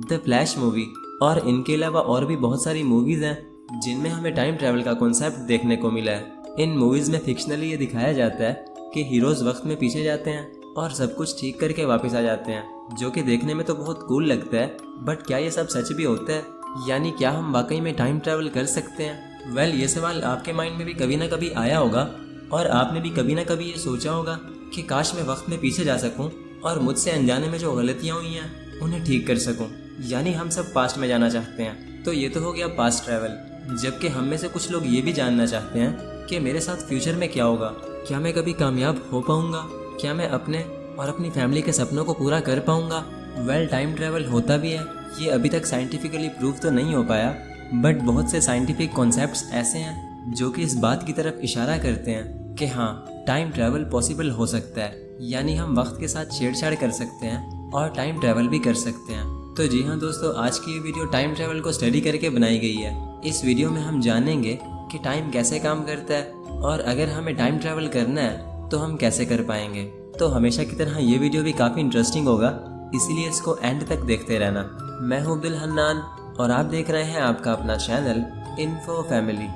The flash movie और इनके अलावा और भी बहुत सारी मूवीज़ हैं जिनमें हमें टाइम ट्रैवल का कॉन्सेप्ट देखने को मिला है। इन मूवीज़ में फिक्शनली ये दिखाया जाता है कि हीरोज़ वक्त में पीछे जाते हैं और सब कुछ ठीक करके वापस आ जाते हैं, जो कि देखने में तो बहुत कूल लगता है। बट क्या ये सब सच भी होता है? यानी क्या हम वाकई में टाइम ट्रैवल कर सकते हैं? वेल, ये सवाल आपके माइंड में भी कभी ना कभी आया होगा और आपने भी कभी ना कभी ये सोचा होगा कि काश मैं वक्त में पीछे जा सकूं और मुझसे अनजाने में जो गलतियां हुई हैं उन्हें ठीक कर सकूं। यानी हम सब पास्ट में जाना चाहते हैं। तो ये तो हो गया पास्ट ट्रैवल। जबकि हम में से कुछ लोग ये भी जानना चाहते हैं कि मेरे साथ फ्यूचर में क्या होगा, क्या मैं कभी कामयाब हो पाऊंगा, क्या मैं अपने और अपनी फैमिली के सपनों को पूरा कर पाऊंगा। वेल, टाइम ट्रैवल होता भी है, ये अभी तक साइंटिफिकली प्रूव तो नहीं हो पाया, बट बहुत से साइंटिफिक कॉन्सेप्ट्स ऐसे हैं जो कि इस बात की तरफ इशारा करते हैं कि हाँ, टाइम ट्रैवल पॉसिबल हो सकता है। यानी हम वक्त के साथ छेड़छाड़ कर सकते हैं और टाइम ट्रैवल भी कर सकते हैं। तो जी हाँ दोस्तों, आज की ये वीडियो टाइम ट्रैवल को स्टडी करके बनाई गई है। इस वीडियो में हम जानेंगे कि टाइम कैसे काम करता है और अगर हमें टाइम ट्रैवल करना है तो हम कैसे कर पाएंगे। तो हमेशा की तरह ये वीडियो भी काफ़ी इंटरेस्टिंग होगा, इसीलिए इसको एंड तक देखते रहना। मैं हूँ अब्दुल हन्नान और आप देख रहे हैं आपका अपना चैनल इन्फो फैमिली।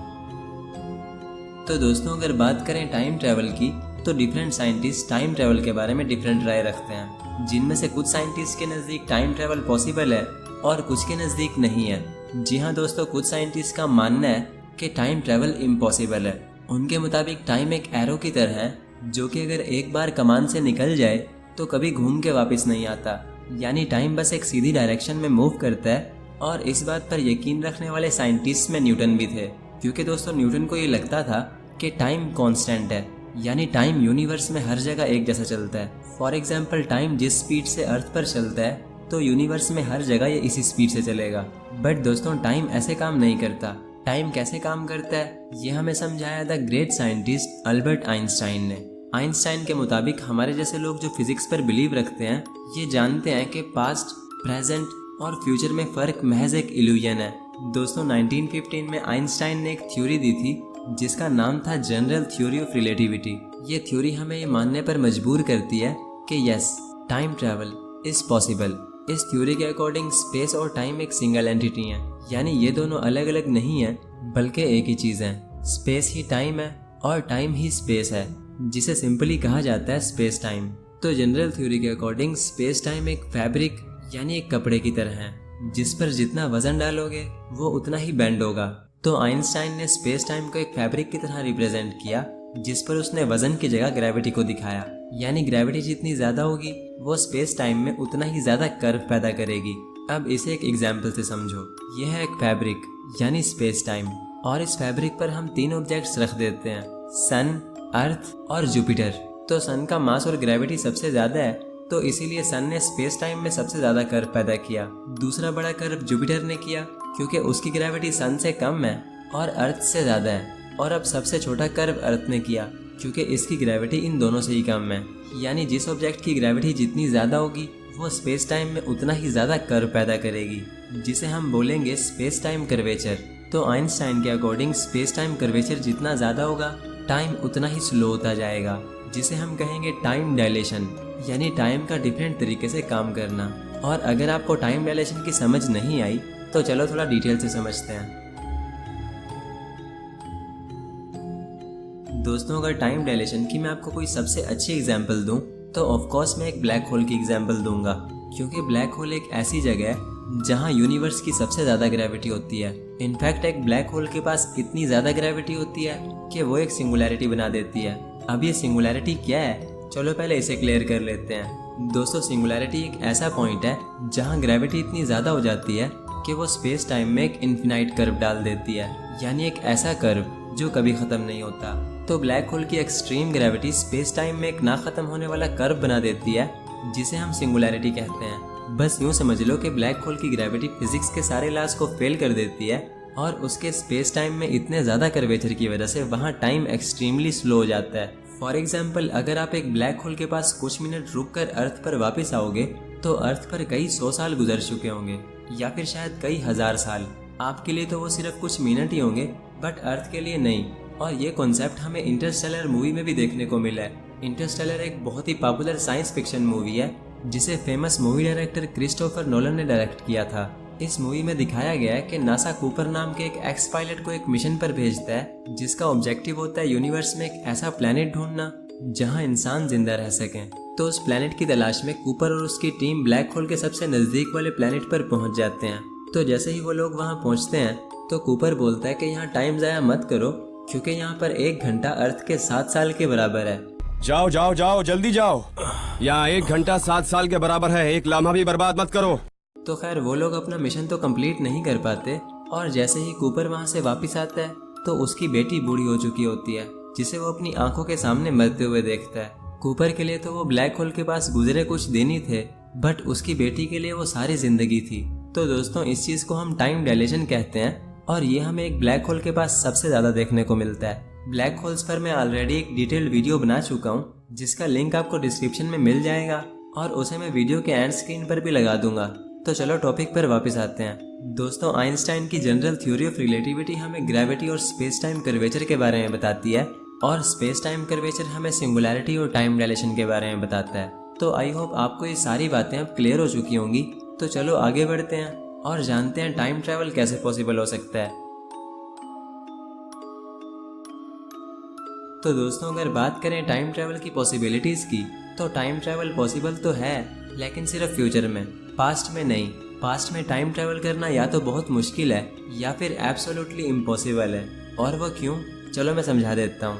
तो दोस्तों, अगर बात करें टाइम ट्रैवल की तो डिफरेंट साइंटिस्ट टाइम ट्रैवल के बारे में डिफरेंट राय रखते हैं, जिनमें से कुछ साइंटिस्ट के नज़दीक टाइम ट्रैवल पॉसिबल है और कुछ के नज़दीक नहीं है। जी हाँ दोस्तों, कुछ साइंटिस्ट का मानना है कि टाइम ट्रैवल इम्पॉसिबल है। उनके मुताबिक टाइम एक एरो की तरह है जो कि अगर एक बार कमान से निकल जाए तो कभी घूम के वापस नहीं आता। यानी टाइम बस एक सीधी डायरेक्शन में मूव करता है। और इस बात पर यकीन रखने वाले साइंटिस्ट में न्यूटन भी थे, क्योंकि दोस्तों न्यूटन को ये लगता था कि टाइम कांस्टेंट है, यानी टाइम यूनिवर्स में हर जगह एक जैसा चलता है। फॉर एग्जाम्पल, टाइम जिस स्पीड से अर्थ पर चलता है तो यूनिवर्स में हर जगह ये इसी स्पीड से चलेगा। बट दोस्तों, टाइम ऐसे काम नहीं करता। टाइम कैसे काम करता है ये हमें समझाया the great scientist Albert Einstein ने। आइंस्टाइन के मुताबिक हमारे जैसे लोग जो फिजिक्स पर बिलीव रखते हैं ये जानते हैं कि पास्ट, प्रेजेंट और फ्यूचर में फ़र्क महज एक इल्यूजन है। दोस्तों, 1915 में आइंस्टाइन ने एक थ्योरी दी थी जिसका नाम था जनरल थ्योरी ऑफ रिलेटिविटी। ये थ्योरी हमें ये मानने पर मजबूर करती है कि yes, time travel is possible. इस थ्योरी के अकॉर्डिंग स्पेस और टाइम एक सिंगल एंटिटी हैं, यानी ये दोनों अलग अलग नहीं हैं बल्कि एक ही चीज़ है। स्पेस ही टाइम है और टाइम ही स्पेस है, जिसे सिंपली कहा जाता है स्पेस टाइम। तो जनरल थ्योरी के अकॉर्डिंग स्पेस टाइम एक फैब्रिक यानी एक कपड़े की तरह है, जिस पर जितना वजन डालोगे वो उतना ही बेंड होगा। तो आइंस्टाइन ने स्पेस टाइम को एक फैब्रिक की तरह रिप्रेजेंट किया, जिस पर उसने वजन की जगह ग्रेविटी को दिखाया। यानी ग्रेविटी जितनी ज़्यादा होगी वो स्पेस टाइम में उतना ही ज़्यादा कर्व पैदा करेगी। अब इसे एक एग्जाम्पल से समझो। यह है एक फैब्रिक यानी स्पेस टाइम, और इस फैब्रिक पर हम तीन ऑब्जेक्ट्स रख देते हैं, सन, अर्थ और जुपिटर। तो सन का मास और ग्रेविटी सबसे ज़्यादा है, तो इसीलिए सन ने स्पेस टाइम में सबसे ज़्यादा कर्व पैदा किया। दूसरा बड़ा कर्व जुपिटर ने किया क्योंकि उसकी ग्रेविटी सन से कम है और अर्थ से ज़्यादा है। और अब सबसे छोटा कर्व अर्थ ने किया क्योंकि इसकी ग्रेविटी इन दोनों से ही कम है। यानी जिस ऑब्जेक्ट की ग्रेविटी जितनी ज़्यादा होगी वो स्पेस टाइम में उतना ही ज़्यादा कर्व पैदा करेगी, जिसे हम बोलेंगे स्पेस टाइम कर्वेचर। तो आइंस्टाइन के अकॉर्डिंग स्पेस टाइम कर्वेचर जितना ज़्यादा होगा टाइम उतना ही स्लो होता जाएगा, जिसे हम कहेंगे टाइम डायलेशन, यानी टाइम का डिफरेंट तरीके से काम करना। और अगर आपको टाइम डायलेशन की समझ नहीं आई तो चलो थोड़ा डिटेल से समझते हैं। दोस्तों, अगर टाइम डायलेशन की मैं आपको कोई सबसे अच्छी एग्जांपल दूं तो ऑफ कोर्स मैं एक ब्लैक होल की एग्जांपल दूंगा, क्योंकि ब्लैक होल एक ऐसी जगह है जहां यूनिवर्स की सबसे ज़्यादा ग्रेविटी होती है। इनफैक्ट एक ब्लैक होल के पास इतनी ज़्यादा ग्रेविटी होती है कि वो एक सिंगुलैरिटी बना देती है। अब ये सिंगुलैरिटी क्या है, चलो पहले इसे क्लियर कर लेते हैं। दोस्तों, सिंगुलैरिटी एक ऐसा पॉइंट है जहां ग्रेविटी इतनी ज़्यादा हो जाती है कि वो स्पेस टाइम में एक इन्फिनाइट कर्व डाल देती है, यानी एक ऐसा कर्व जो कभी ख़त्म नहीं होता। तो ब्लैक होल की एक्सट्रीम ग्रेविटी स्पेस टाइम में एक ना ख़त्म होने वाला कर्व बना देती है, जिसे हम सिंगुलैरिटी कहते हैं। बस यूँ समझ लो कि ब्लैक होल की ग्रेविटी फिजिक्स के सारे लॉज को फेल कर देती है और उसके स्पेस टाइम में इतने ज़्यादा कर्वेचर की वजह से वहाँ टाइम एक्सट्रीमली स्लो हो जाता है। फॉर एग्जाम्पल, अगर आप एक ब्लैक होल के पास कुछ मिनट रुककर अर्थ पर वापस आओगे तो अर्थ पर कई 100 साल गुजर चुके होंगे, या फिर शायद कई हजार साल। आपके लिए तो वो सिर्फ कुछ मिनट ही होंगे, बट अर्थ के लिए नहीं। और ये कॉन्सेप्ट हमें इंटरस्टेलर मूवी में भी देखने को मिला है। इंटरस्टेलर एक बहुत ही पॉपुलर साइंस फिक्शन मूवी है जिसे famous movie director Christopher Nolan ने डायरेक्ट किया था। इस मूवी में दिखाया गया है कि नासा कूपर नाम के एक एक्स पायलट को एक मिशन पर भेजता है, जिसका ऑब्जेक्टिव होता है यूनिवर्स में एक ऐसा प्लेनेट ढूंढना जहां इंसान जिंदा रह सकें। तो उस प्लेनेट की तलाश में कूपर और उसकी टीम ब्लैक होल के सबसे नजदीक वाले प्लेनेट पर पहुंच जाते हैं। तो जैसे ही वो लोग वहां पहुंचते हैं तो कूपर बोलता है कि यहाँ टाइम ज़ाया मत करो, क्योंकि यहाँ पर 1 घंटा अर्थ के 7 साल के बराबर है। जाओ जाओ जाओ, जल्दी जाओ। यहाँ 1 घंटा 7 साल के बराबर है, एक लम्हा भी बर्बाद मत करो। तो खैर वो लोग अपना मिशन तो कंप्लीट नहीं कर पाते, और जैसे ही कूपर वहां से वापस आता है तो उसकी बेटी बूढ़ी हो चुकी होती है, जिसे वो अपनी आंखों के सामने मरते हुए देखता है। कूपर के लिए तो वो ब्लैक होल के पास गुजरे कुछ दिन ही थे, बट उसकी बेटी के लिए वो सारी जिंदगी थी। तो दोस्तों, इस चीज को हम टाइम डायलेशन कहते हैं, और ये हमें एक ब्लैक होल के पास सबसे ज्यादा देखने को मिलता है। ब्लैक होल्स पर मैं ऑलरेडी एक डिटेल्ड वीडियो बना चुका हूँ, जिसका लिंक आपको डिस्क्रिप्शन में मिल जाएगा, और उसे मैं वीडियो के एंड स्क्रीन पर भी लगा दूंगा। तो चलो टॉपिक पर वापस आते हैं। दोस्तों, आइंस्टाइन की जनरल थ्योरी ऑफ रिलेटिविटी हमें ग्रेविटी और स्पेस टाइम कर्वेचर के बारे में बताती है, और स्पेस टाइम कर्वेचर हमें सिंगुलैरिटी और टाइम डायलेशन के बारे में बताता है। तो आई होप आपको ये सारी बातें अब क्लियर हो चुकी होंगी। तो चलो आगे बढ़ते हैं और जानते हैं टाइम ट्रैवल कैसे पॉसिबल हो सकता है। तो दोस्तों, अगर बात करें टाइम ट्रैवल की पॉसिबिलिटीज की, तो टाइम ट्रैवल पॉसिबल तो है, लेकिन सिर्फ फ्यूचर में, पास्ट में नहीं। पास्ट में टाइम ट्रैवल करना या तो बहुत मुश्किल है या फिर एब्सोल्युटली इम्पॉसिबल है। और वो क्यों, चलो मैं समझा देता हूँ।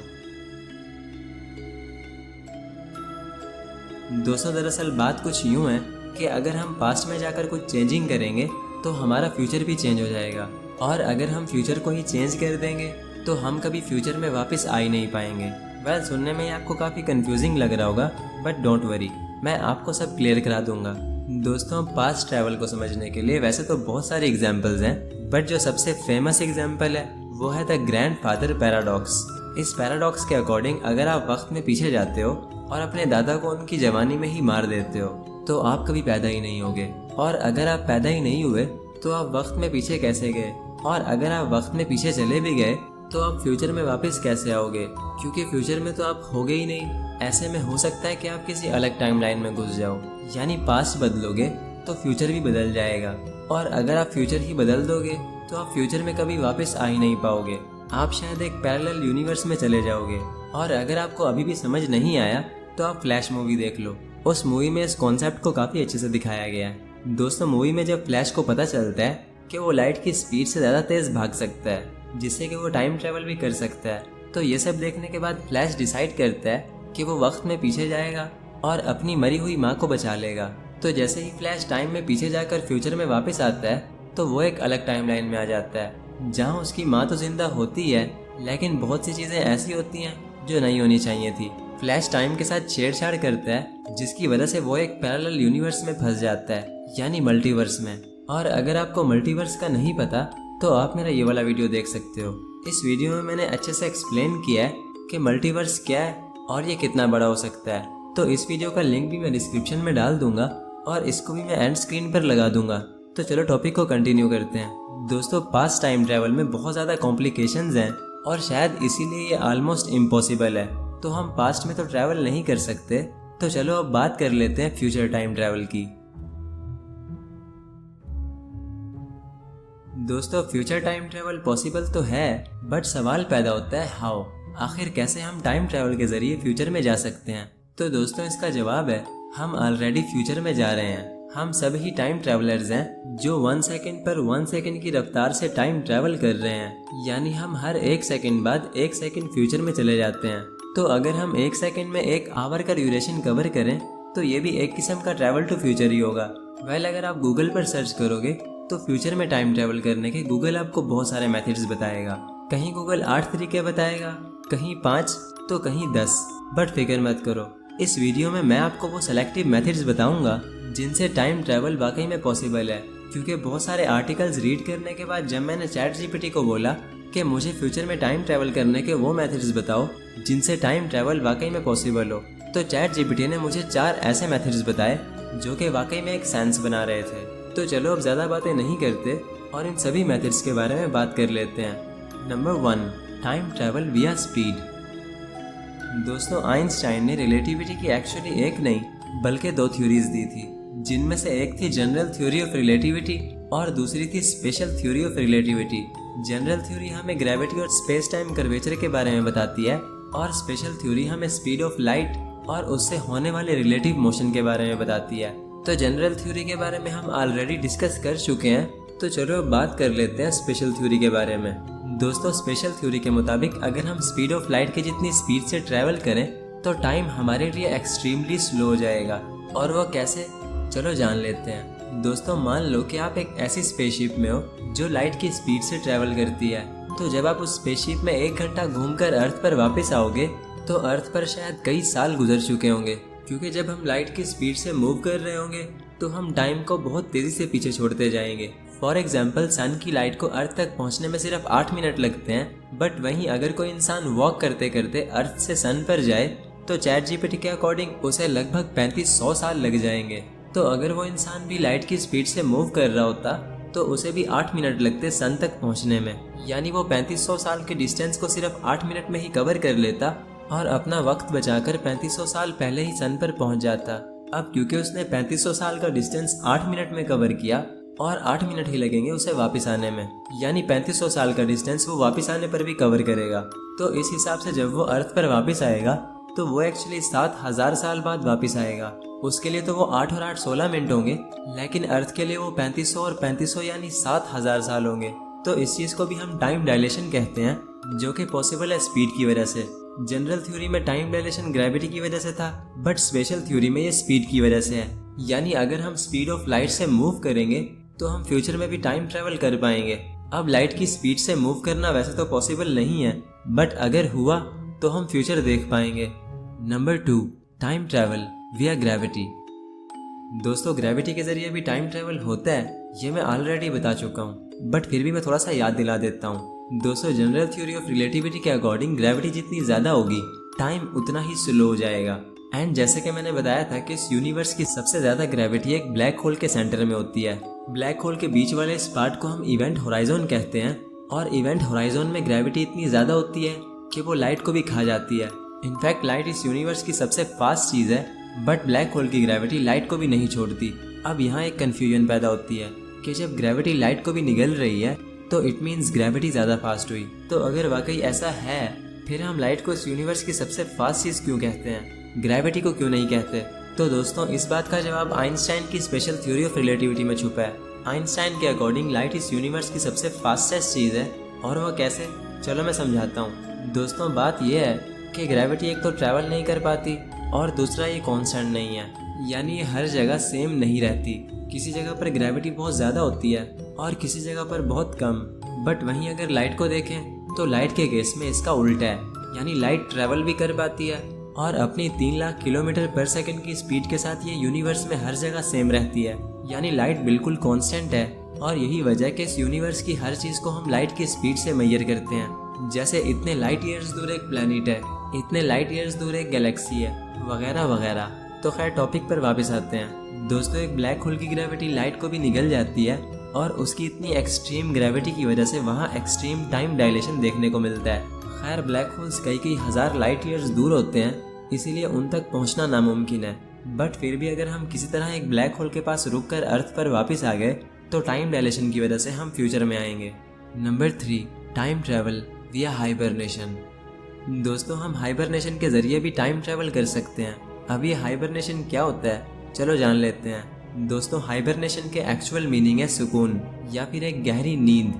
दोस्तों, दरअसल बात कुछ यूँ है कि अगर हम पास्ट में जाकर कुछ चेंजिंग करेंगे तो हमारा फ्यूचर भी चेंज हो जाएगा, और अगर हम फ्यूचर को ही चेंज कर देंगे तो हम कभी फ्यूचर में वापस आ ही नहीं पाएंगे। वेल, सुनने में आपको काफ़ी कंफ्यूजिंग लग रहा होगा, बट डोंट वरी, मैं आपको सब क्लियर करा दूंगा। दोस्तों, पास्ट ट्रैवल को समझने के लिए वैसे तो बहुत सारे एग्जाम्पल्स हैं, बट जो सबसे फेमस एग्जाम्पल है वो है द ग्रैंडफादर पैराडॉक्स। इस पैराडॉक्स के अकॉर्डिंग अगर आप वक्त में पीछे जाते हो और अपने दादा को उनकी जवानी में ही मार देते हो तो आप कभी पैदा ही नहीं होगे, और अगर आप पैदा ही नहीं हुए तो आप वक्त में पीछे कैसे गए, और अगर आप वक्त में पीछे चले भी गए तो आप फ्यूचर में वापस कैसे आओगे, क्योंकि फ्यूचर में तो आप होगे ही नहीं। ऐसे में हो सकता है कि आप किसी अलग टाइमलाइन में घुस जाओ, यानी पास्ट बदलोगे तो फ्यूचर भी बदल जाएगा, और अगर आप फ्यूचर ही बदल दोगे तो आप फ्यूचर में कभी वापस आ ही नहीं पाओगे। आप शायद एक पैरेलल यूनिवर्स में चले जाओगे। और अगर आपको अभी भी समझ नहीं आया तो आप फ्लैश मूवी देख लो, उस मूवी में इस कॉन्सेप्ट को काफ़ी अच्छे से दिखाया गया है। दोस्तों, मूवी में जब फ्लैश को पता चलता है कि वो लाइट की स्पीड से ज़्यादा तेज़ भाग सकता है, जिससे कि वो टाइम ट्रैवल भी कर सकता है, तो ये सब देखने के बाद फ्लैश डिसाइड करता है कि वो वक्त में पीछे जाएगा और अपनी मरी हुई माँ को बचा लेगा। तो जैसे ही फ्लैश टाइम में पीछे जाकर फ्यूचर में वापस आता है तो वो एक अलग टाइमलाइन में आ जाता है, जहाँ उसकी माँ तो जिंदा होती है, लेकिन बहुत सी चीज़ें ऐसी होती हैं जो नहीं होनी चाहिए थी। फ्लैश टाइम के साथ छेड़छाड़ करता है, जिसकी वजह से वो एक पैरेलल यूनिवर्स में फंस जाता है, यानी मल्टीवर्स में। और अगर आपको मल्टीवर्स का नहीं पता तो आप मेरा ये वाला वीडियो देख सकते हो। इस वीडियो में मैंने अच्छे से एक्सप्लेन किया है कि मल्टीवर्स क्या है और ये कितना बड़ा हो सकता है। तो इस वीडियो का लिंक भी मैं डिस्क्रिप्शन में डाल दूंगा, और इसको भी मैं एंड स्क्रीन पर लगा दूंगा। तो चलो टॉपिक को कंटिन्यू करते हैं। दोस्तों, पास्ट टाइम ट्रैवल में बहुत ज़्यादा कॉम्प्लिकेशंस हैं, और शायद इसीलिए ये ऑलमोस्ट इम्पॉसिबल है। तो हम पास्ट में तो ट्रैवल नहीं कर सकते, तो चलो अब बात कर लेते हैं फ्यूचर टाइम ट्रैवल की। दोस्तों, फ्यूचर टाइम ट्रैवल पॉसिबल तो है, बट सवाल पैदा होता है हाउ, आखिर कैसे हम टाइम ट्रैवल के जरिए फ्यूचर में जा सकते हैं। तो दोस्तों, इसका जवाब है हम ऑलरेडी फ्यूचर में जा रहे हैं। हम सब ही टाइम ट्रैवलर्स हैं जो 1 सेकंड पर 1 सेकंड की रफ्तार से टाइम ट्रैवल कर रहे हैं, यानी हम हर 1 सेकंड बाद 1 सेकंड फ्यूचर में चले जाते हैं। तो अगर हम 1 सेकंड में 1 आवर का ड्यूरेशन कवर करें तो ये भी एक किस्म का ट्रैवल टू फ्यूचर ही होगा। वेल, अगर आप गूगल पर सर्च करोगे तो फ्यूचर में टाइम ट्रैवल करने के गूगल आपको बहुत सारे मेथड्स बताएगा। कहीं गूगल 8 तरीके बताएगा, कहीं 5 तो कहीं 10। बट फिक्र मत करो, इस वीडियो में मैं आपको वो सेलेक्टिव मेथड्स बताऊंगा जिनसे टाइम ट्रैवल वाकई में पॉसिबल है। क्योंकि बहुत सारे आर्टिकल्स रीड करने के बाद जब मैंने चैट जीपीटी को बोला कि मुझे फ्यूचर में टाइम ट्रैवल करने के वो मेथड्स बताओ जिनसे टाइम ट्रैवल वाकई में पॉसिबल हो, तो चैट जीपीटी ने मुझे 4 ऐसे मेथड्स बताए जो कि वाकई में एक सेंस बना रहे थे। तो चलो अब ज़्यादा बातें नहीं करते और इन सभी मेथड्स के बारे में बात कर लेते हैं। नंबर 1, टाइम ट्रैवल विया स्पीड। दोस्तों, आइंस्टाइन ने रिलेटिविटी की एक्चुअली एक नहीं बल्कि 2 थ्योरीज दी थी, जिनमें से एक थी जनरल थ्योरी ऑफ रिलेटिविटी और दूसरी थी special theory of relativity. General theory हमें ग्रेविटी और स्पेस टाइम कर्वेचर के बारे में बताती है और स्पेशल थ्योरी हमें स्पीड ऑफ लाइट और उससे होने वाले रिलेटिव मोशन के बारे में बताती है। तो जनरल थ्योरी के बारे में हम ऑलरेडी डिस्कस कर चुके हैं, तो चलो अब बात कर लेते हैं स्पेशल थ्योरी के बारे में। दोस्तों, स्पेशल थ्योरी के मुताबिक अगर हम स्पीड ऑफ लाइट की जितनी स्पीड से ट्रैवल करें तो टाइम हमारे लिए एक्सट्रीमली स्लो हो जाएगा। और वो कैसे, चलो जान लेते हैं। दोस्तों, मान लो कि आप एक ऐसी स्पेसशिप में हो जो लाइट की स्पीड से ट्रैवल करती है। तो जब आप उस स्पेसशिप में 1 घंटा घूमकर अर्थ पर वापस आओगे तो अर्थ पर शायद कई साल गुजर चुके होंगे, क्योंकि जब हम लाइट की स्पीड से मूव कर रहे होंगे तो हम टाइम को बहुत तेजी से पीछे छोड़ते जाएंगे। फॉर एग्जाम्पल, सन की लाइट को अर्थ तक पहुंचने में सिर्फ 8 मिनट लगते हैं, बट वहीं अगर कोई इंसान वॉक करते करते अर्थ से सन पर जाए तो चैट जीपीटी के अकॉर्डिंग उसे लगभग 3500 साल लग जाएंगे। तो अगर वो इंसान भी लाइट की स्पीड से मूव कर रहा होता तो उसे भी 8 मिनट लगते सन तक पहुंचने में, यानी वो 3500 साल के डिस्टेंस को सिर्फ 8 मिनट में ही कवर कर लेता और अपना वक्त बचाकर 3500 साल पहले ही सन पर पहुंच जाता। अब क्योंकि उसने 3500 साल का डिस्टेंस 8 मिनट में कवर किया और 8 मिनट ही लगेंगे उसे वापस आने में, यानी 3500 साल का डिस्टेंस वो वापस आने पर भी कवर करेगा। तो इस हिसाब से जब वो अर्थ पर वापस आएगा तो वो एक्चुअली 7000 साल बाद वापस आएगा। उसके लिए तो वो 8 और 8 16 मिनट होंगे, लेकिन अर्थ के लिए वो 3500 और 3500 यानी 7000 साल होंगे। तो इस चीज को भी हम टाइम डायलेशन कहते हैं, जो कि पॉसिबल है स्पीड की वजह से। जनरल थ्योरी में टाइम डायलेशन ग्रेविटी की वजह से था, बट स्पेशल थ्योरी में ये स्पीड की वजह से है। यानी अगर हम स्पीड ऑफ लाइट से मूव करेंगे तो हम फ्यूचर में भी टाइम ट्रेवल कर पाएंगे। अब लाइट की स्पीड से मूव करना वैसे तो पॉसिबल नहीं है, बट अगर हुआ तो हम फ्यूचर देख पाएंगे। नंबर 2, टाइम ट्रेवल विया ग्रेविटी। दोस्तों, ग्रेविटी के जरिए भी टाइम ट्रेवल होता है, ये मैं ऑलरेडी बता चुका हूँ, बट फिर भी मैं थोड़ा सा याद दिला देता हूँ। दोस्तों, जनरल थ्योरी ऑफ रिलेटिविटी के अकॉर्डिंग ग्रेविटी जितनी ज्यादा होगी टाइम उतना ही स्लो हो जाएगा। एंड जैसे कि मैंने बताया था कि इस यूनिवर्स की सबसे ज्यादा ग्रेविटी एक ब्लैक होल के सेंटर में होती है। ब्लैक होल के बीच वाले इस पार्ट को हम इवेंट होराइजन कहते हैं, और इवेंट होराइजन में ग्रेविटी इतनी ज्यादा होती है कि वो लाइट को भी खा जाती है। इनफैक्ट लाइट इस यूनिवर्स की सबसे फास्ट चीज है, बट ब्लैक होल की ग्रेविटी लाइट को भी नहीं छोड़ती। अब यहाँ एक कंफ्यूजन पैदा होती है कि जब ग्रेविटी लाइट को भी निगल रही है तो इट मीन्स ग्रेविटी ज्यादा फास्ट हुई। तो अगर वाकई ऐसा है, फिर हम लाइट को इस यूनिवर्स की सबसे फास्ट चीज क्यों कहते हैं, ग्रेविटी को क्यों नहीं कहते? तो दोस्तों, इस बात का जवाब आइंस्टाइन की स्पेशल थ्योरी ऑफ रिलेटिविटी में छुपा है। आइंस्टाइन के अकॉर्डिंग लाइट इस यूनिवर्स की सबसे फास्टेस्ट चीज है। और वो कैसे, चलो मैं समझाता हूँ। दोस्तों, बात यह है कि ग्रेविटी एक तो ट्रैवल नहीं कर पाती और दूसरा ये कांस्टेंट नहीं है, यानी ये हर जगह सेम नहीं रहती। किसी जगह पर ग्रेविटी बहुत ज़्यादा होती है और किसी जगह पर बहुत कम। बट वहीं अगर लाइट को देखें तो लाइट के केस में इसका उल्टा है, यानी लाइट ट्रैवल भी कर पाती है और अपनी 3 लाख किलोमीटर पर सेकंड की स्पीड के साथ ये यूनिवर्स में हर जगह सेम रहती है, यानी लाइट बिल्कुल कांस्टेंट है। और यही वजह कि इस यूनिवर्स की हर चीज़ को हम लाइट की स्पीड से मेजर करते हैं। जैसे इतने लाइट ईयर्स दूर एक प्लैनेट है, इतने लाइट ईयर्स दूर एक गैलेक्सी है, वगैरह वगैरह। तो खैर टॉपिक पर वापस आते हैं। दोस्तों, एक ब्लैक होल की ग्रेविटी लाइट को भी निगल जाती है और उसकी इतनी एक्सट्रीम ग्रेविटी की वजह से वहाँ एक्सट्रीम टाइम डायलेशन देखने को मिलता है। खैर, ब्लैक होल्स कई हज़ार लाइट ईयर्स दूर होते हैं, इसीलिए उन तक पहुँचना नामुमकिन है। बट फिर भी अगर हम किसी तरह एक ब्लैक होल के पास रुककर अर्थ पर वापस आ गए तो टाइम डायलेशन की वजह से हम फ्यूचर में आएंगे। नंबर 3, टाइम ट्रैवल विया हाइबरनेशन। दोस्तों, हम हाइबरनेशन के जरिए भी टाइम ट्रैवल कर सकते हैं। अब ये हाइबरनेशन क्या होता है, चलो जान लेते हैं। दोस्तों, हाइबरनेशन के एक्चुअल मीनिंग है सुकून या फिर एक गहरी नींद,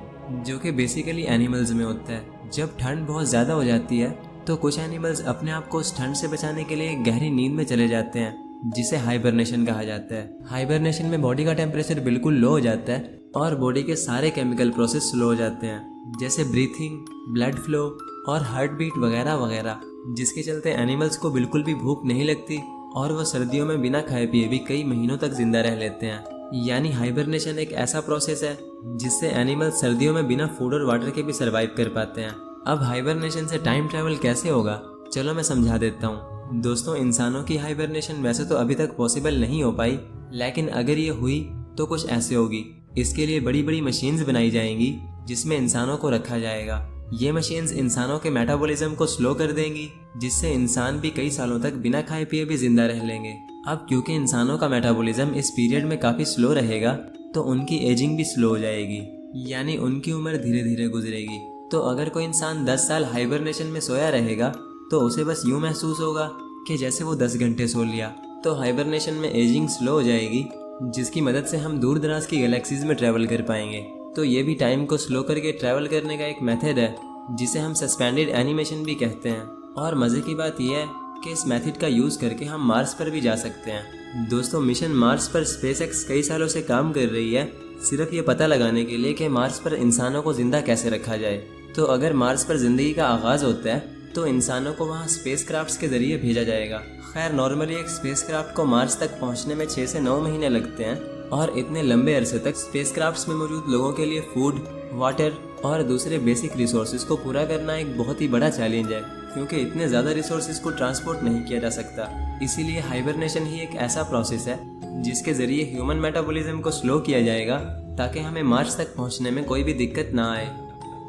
जो कि बेसिकली एनिमल्स में होता है। जब ठंड बहुत ज़्यादा हो जाती है तो कुछ एनिमल्स अपने आप को उस ठंड से बचाने के लिए गहरी नींद में चले जाते हैं, जिसे हाइबरनेशन कहा जाता है। हाइबरनेशन में बॉडी का टेम्परेचर बिल्कुल लो हो जाता है और बॉडी के सारे केमिकल प्रोसेस स्लो हो जाते हैं, जैसे ब्रीथिंग, ब्लड फ्लो और हार्ट बीट वगैरह वगैरह, जिसके चलते एनिमल्स को बिल्कुल भी भूख नहीं लगती और वो सर्दियों में बिना खाए पिए भी कई महीनों तक जिंदा रह लेते हैं। यानी हाइबरनेशन एक ऐसा प्रोसेस है जिससे एनिमल्स सर्दियों में बिना फूड और वाटर के भी सर्वाइव कर पाते हैं। अब हाइबरनेशन से टाइम ट्रैवल कैसे होगा, चलो मैं समझा देता हूँ। दोस्तों, इंसानों की हाइबरनेशन वैसे तो अभी तक पॉसिबल नहीं हो पाई, लेकिन अगर ये हुई तो कुछ ऐसे होगी। इसके लिए बड़ी बड़ी मशीन्स बनाई जाएंगी जिसमें इंसानों को रखा जाएगा। ये मशीन्स इंसानों के मेटाबॉलिज्म को स्लो कर देंगी, जिससे इंसान भी कई सालों तक बिना खाए पिए भी जिंदा रह लेंगे। अब क्योंकि इंसानों का मेटाबॉलिज्म इस पीरियड में काफ़ी स्लो रहेगा तो उनकी एजिंग भी स्लो हो जाएगी, यानी उनकी उम्र धीरे धीरे गुजरेगी। तो अगर कोई इंसान 10 साल हाइबरनेशन में सोया रहेगा तो उसे बस यूँ महसूस होगा कि जैसे वो 10 घंटे सो लिया। तो हाइबरनेशन में एजिंग स्लो हो जाएगी, जिसकी मदद से हम दूर दराज की गैलेक्सीज में ट्रैवल कर पाएंगे। तो ये भी टाइम को स्लो करके ट्रैवल करने का एक मेथड है जिसे हम सस्पेंडेड एनिमेशन भी कहते हैं। और मज़े की बात यह है कि इस मेथड का यूज़ करके हम मार्स पर भी जा सकते हैं। दोस्तों, मिशन मार्स पर स्पेसएक्स कई सालों से काम कर रही है सिर्फ ये पता लगाने के लिए कि मार्स पर इंसानों को ज़िंदा कैसे रखा जाए। तो अगर मार्स पर ज़िंदगी का आगाज़ होता है तो इंसानों को वहाँ स्पेसक्राफ्ट्स के ज़रिए भेजा जाएगा। खैर, नॉर्मली एक स्पेसक्राफ्ट को मार्स तक पहुँचने में 6 से 9 महीने लगते हैं और इतने लंबे अरसे तक स्पेसक्राफ्ट्स में मौजूद लोगों के लिए फूड, वाटर और दूसरे बेसिक रिसोर्सेज को पूरा करना एक बहुत ही बड़ा चैलेंज है, क्योंकि इतने ज़्यादा रिसोर्सेज को ट्रांसपोर्ट नहीं किया जा सकता। इसीलिए हाइबरनेशन ही एक ऐसा प्रोसेस है जिसके ज़रिए ह्यूमन मेटाबॉलिज्म को स्लो किया जाएगा ताकि हमें मार्स तक पहुँचने में कोई भी दिक्कत ना आए।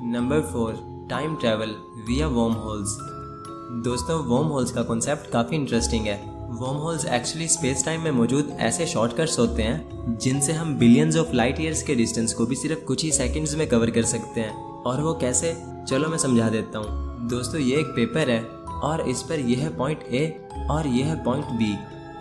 नंबर 4, टाइम ट्रैवल विया वर्म होल्स। दोस्तों, वर्म होल्स का कॉन्सेप्ट काफ़ी इंटरेस्टिंग है। Worm holes actually space time में मौजूद ऐसे शॉर्टकट्स होते हैं जिनसे हम बिलियंस ऑफ लाइट ईयर्स के डिस्टेंस को भी सिर्फ कुछ ही सेकंड्स में कवर कर सकते हैं। और वो कैसे, चलो मैं समझा देता हूँ। दोस्तों, ये एक पेपर है और इस पर यह है पॉइंट ए और यह है पॉइंट बी।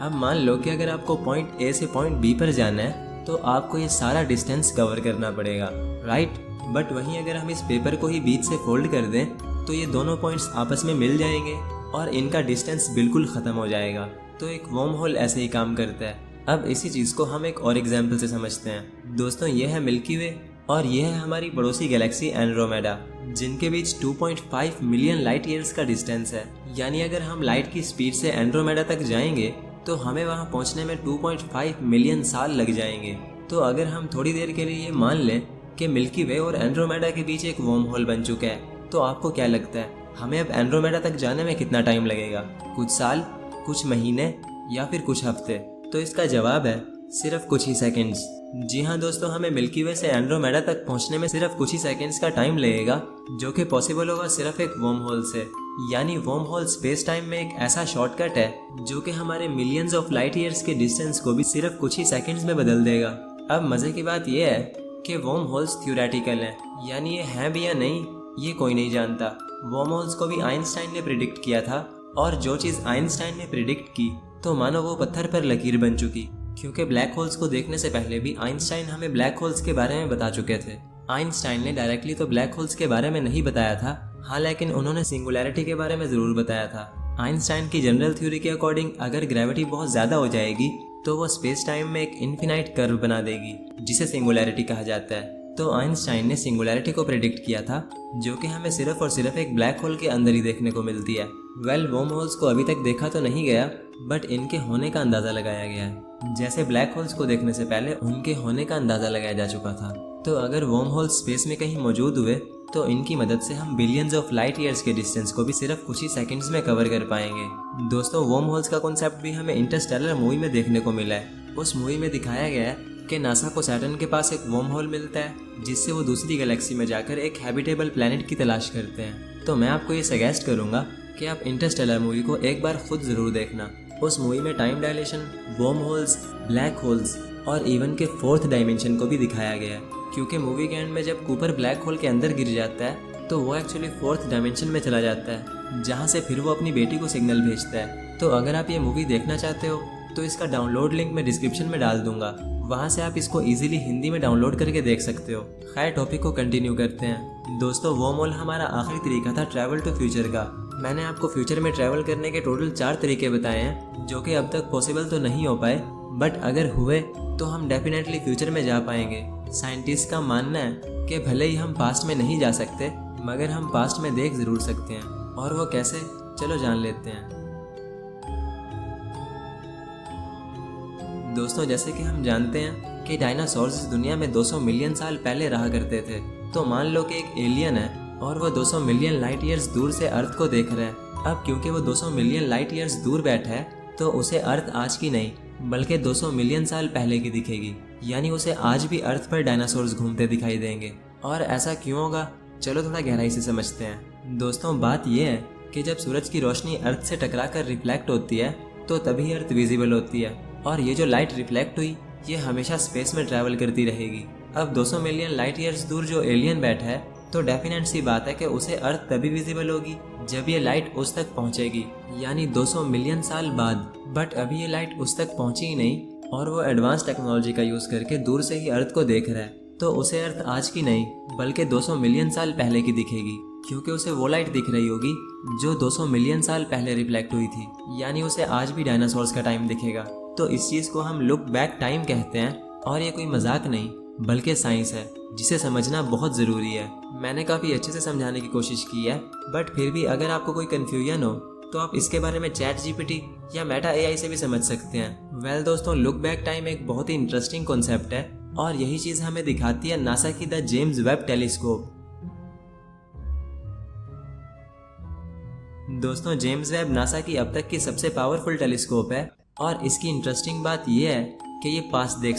अब मान लो कि अगर आपको पॉइंट ए से पॉइंट बी पर जाना है तो आपको ये सारा डिस्टेंस कवर करना पड़ेगा, राइट। बट वहीं अगर हम इस पेपर को ही बीच से फोल्ड कर दें तो ये दोनों पॉइंट्स आपस में मिल जाएंगे और इनका डिस्टेंस बिल्कुल ख़त्म हो जाएगा। तो एक वर्म होल ऐसे ही काम करता है। अब इसी चीज़ को हम एक और एग्जाम्पल से समझते हैं। दोस्तों, ये है मिल्की वे और ये है हमारी पड़ोसी गैलेक्सी एंड्रोमेडा, जिनके बीच 2.5 मिलियन लाइट ईयर्स का डिस्टेंस है। यानी अगर हम लाइट की स्पीड से एंड्रोमेडा तक जाएंगे तो हमें वहाँ पहुँचने में 2.5 मिलियन साल लग जाएंगे। तो अगर हम थोड़ी देर के लिए ये मान लें कि मिल्की वे और एंड्रोमेडा के बीच एक वर्म होल बन चुका है, तो आपको क्या लगता है हमें अब एंड्रोमेडा तक जाने में कितना टाइम लगेगा? कुछ साल, कुछ महीने या फिर कुछ हफ्ते? तो इसका जवाब है सिर्फ कुछ ही सेकंड्स। जी हाँ दोस्तों, हमें मिल्की वे से एंड्रोमेडा तक पहुंचने में सिर्फ कुछ ही सेकंड्स का टाइम लगेगा, जो कि पॉसिबल होगा सिर्फ एक वर्म होल से। यानी वर्म होल स्पेस टाइम में एक ऐसा शॉर्टकट है जो कि हमारे मिलियंस ऑफ लाइट ईयर्स के डिस्टेंस को भी सिर्फ कुछ ही सेकंड्स में बदल देगा। अब मजे की बात यह है कि वर्म होल्स थ्योरेटिकल हैं, यानी ये हैं भी या नहीं ये कोई नहीं जानता। वर्म होल्स को भी आइंस्टाइन ने प्रिडिक्ट किया था और जो चीज़ आइंस्टाइन ने प्रिडिक्ट की तो मानो वो पत्थर पर लकीर बन चुकी, क्योंकि ब्लैक होल्स को देखने से पहले भी आइंस्टाइन हमें ब्लैक होल्स के बारे में बता चुके थे। आइंस्टाइन ने डायरेक्टली तो ब्लैक होल्स के बारे में नहीं बताया था, हाँ, लेकिन उन्होंने सिंगुलैरिटी के बारे में ज़रूर बताया था। आइंस्टाइन की जनरल थ्योरी के अकॉर्डिंग अगर ग्रेविटी बहुत ज़्यादा हो जाएगी तो वो स्पेस टाइम में एक इन्फिनाइट कर्व बना देगी, जिसे सिंगुलैरिटी कहा जाता है। तो आइंस्टाइन ने सिंगुलैरिटी को प्रेडिक्ट किया था, जो कि हमें सिर्फ और सिर्फ एक ब्लैक होल के अंदर ही देखने को मिलती है। वेल, वर्म होल्स को अभी तक देखा तो नहीं गया, बट इनके होने का अंदाज़ा लगाया गया है, जैसे ब्लैक होल्स को देखने से पहले उनके होने का अंदाज़ा लगाया जा चुका था। तो अगर वर्म होल्स स्पेस में कहीं मौजूद हुए तो इनकी मदद से हम बिलियंस ऑफ लाइट ईयर्स के डिस्टेंस को भी सिर्फ कुछ ही सेकंड्स में कवर कर पाएंगे। दोस्तों, वर्म होल्स का कॉन्सेप्ट भी हमें इंटरस्टेलर मूवी में देखने को मिला है। उस मूवी में दिखाया गया है कि नासा को सैटर्न के पास एक वर्म होल मिलता है जिससे वो दूसरी गैलेक्सी में जाकर एक हैबिटेबल प्लैनेट की तलाश करते हैं। तो मैं आपको ये सजेस्ट करूँगा कि आप इंटरस्टेलर मूवी को एक बार खुद ज़रूर देखना। उस मूवी में time dilation, worm holes, black holes और इवन के 4th डायमेंशन को भी दिखाया गया है, क्योंकि मूवी के एंड में जब कूपर ब्लैक होल के अंदर गिर जाता है तो वो एक्चुअली 4th डायमेंशन में चला जाता है, जहाँ से फिर वो अपनी बेटी को सिग्नल भेजता है। तो अगर आप ये मूवी देखना चाहते हो तो इसका डाउनलोड लिंक मैं डिस्क्रिप्शन में डाल दूंगा, वहाँ से आप इसको इजीली हिंदी में डाउनलोड करके देख सकते हो। खैर, टॉपिक को कंटिन्यू करते हैं। दोस्तों, वर्म होल हमारा आखिरी तरीका था ट्रैवल टू फ्यूचर का। मैंने आपको फ्यूचर में ट्रैवल करने के टोटल 4 तरीके बताए हैं, जो कि अब तक पॉसिबल तो नहीं हो पाए, बट अगर हुए तो हम डेफिनेटली फ्यूचर में जा पाएंगे। साइंटिस्ट का मानना है कि भले ही हम पास्ट में नहीं जा सकते, मगर हम पास्ट में देख ज़रूर सकते हैं। और वो कैसे, चलो जान लेते हैं। दोस्तों, जैसे कि हम जानते हैं कि डायनासोर्स इस दुनिया में 200 मिलियन साल पहले रहा करते थे। तो मान लो कि एक एलियन है और वो 200 मिलियन लाइट ईयर्स दूर से अर्थ को देख रहा है। अब क्योंकि वो 200 मिलियन लाइट ईयर्स दूर बैठा है तो उसे अर्थ आज की नहीं बल्कि 200 मिलियन साल पहले की दिखेगी, यानी उसे आज भी अर्थ पर डायनासोर्स घूमते दिखाई देंगे। और ऐसा क्यों होगा, चलो थोड़ा गहराई से समझते हैं। दोस्तों, बात यह है कि जब सूरज की रोशनी अर्थ से टकराकर रिफ्लेक्ट होती है तो तभी अर्थ विजिबल होती है। और ये जो लाइट रिफ्लेक्ट हुई ये हमेशा स्पेस में ट्रैवल करती रहेगी। अब 200 मिलियन लाइट ईयर्स दूर जो एलियन बैठा है तो डेफिनेट सी बात है कि उसे अर्थ तभी विजिबल होगी जब ये लाइट उस तक पहुंचेगी, यानी 200 मिलियन साल बाद। बट अभी ये लाइट उस तक पहुंची ही नहीं और वो एडवांस टेक्नोलॉजी का यूज करके दूर से ही अर्थ को देख रहा है, तो उसे अर्थ आज की नहीं बल्कि 200 मिलियन साल पहले की दिखेगी, क्योंकि उसे वो लाइट दिख रही होगी जो 200 मिलियन साल पहले रिफ्लेक्ट हुई थी। यानी उसे आज भी डायनासोर्स का टाइम दिखेगा। तो इस चीज को हम लुक बैक टाइम कहते हैं और ये कोई मजाक नहीं बल्कि साइंस है जिसे समझना बहुत जरूरी है। मैंने काफी अच्छे से समझाने की कोशिश की है, बट फिर भी अगर आपको कोई कंफ्यूजन हो तो आप इसके बारे में चैट जीपीटी या मेटा एआई से भी समझ सकते हैं। वेल दोस्तों, लुक बैक टाइम एक बहुत ही इंटरेस्टिंग कॉन्सेप्ट है और यही चीज हमें दिखाती है नासा की द जेम्स वेब टेलीस्कोप। दोस्तों, जेम्स वेब नासा की अब तक की सबसे पावरफुल टेलीस्कोप है और इसकी इंटरेस्टिंग बात यह है कि ये पास्ट देख